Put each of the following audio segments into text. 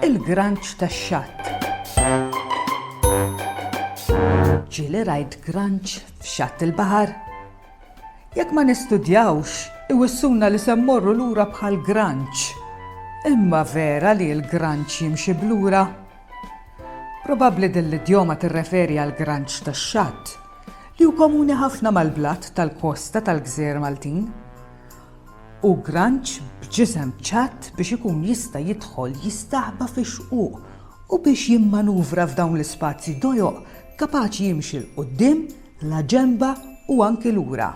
Il-granċ tax-xatt. Ġieli rajt granċ f'xatt il-baħar. Jekk ma nistudjawx, iwissuna li se mmorru lura bħal granċ. Imma vera li l-granċ jimxi blura. Probabbli din l-idjoma tirreferi għal granċ tax-xatt li hu komuni ħafna mal-blatt tal-kosta tal-Gżejjer Maltin. U granċ b'ġisem ċatt biex ikun jista' jidħol jistaħba fix-xquq u biex jimmanuvra f'dawn l-ispazji dojoq kapaċi jimxi l-qudiem, l-ġenba u anke lura.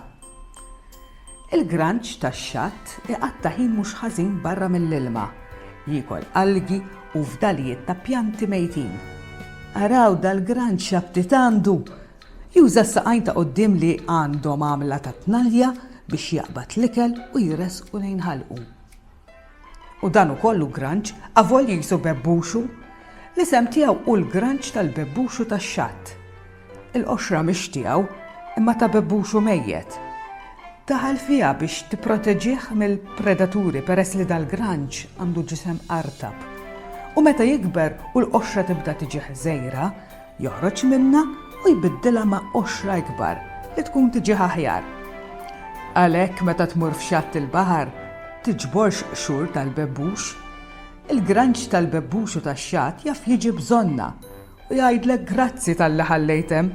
Il-granċ tax-xatt iqatta' ħin mhux ħażin barra mill-ilma, jiekol algi u fdalijiet ta' pjanti mejtin. Araw dal-granċ xabtit għandu, juża s-saqajn ta' qudiem li għandhom għamla ta' tnalja biex jaqbad l-ikel u jresqu lejn ħalqu. U dan ukollu granċ avolji jisu bebbuxu, l-isem tiegħu hu l-granċ tal-bebbuxu tax-xatt. Il-qoxra mhix tiegħu imma ta' bebbuxu mejjed. Daħal fiha biex tipproteġih mill-predaturi peress li dal-granċ għandu ġisem qartab. U meta jikber u l-qoxra tibda tiġi ħżejra, joħroġ minnha u jbiddilha ma' qoxra ikbar li tkun tiġi aħjar. Għalhekk meta tmur f'xatt il-baħar, tiġborx qxur tal-bebbux. Il-granċ tal-bebbux u tax-xatt jaf jiġi bżonna u jgħidlek grazzi tal-li ħallejtem.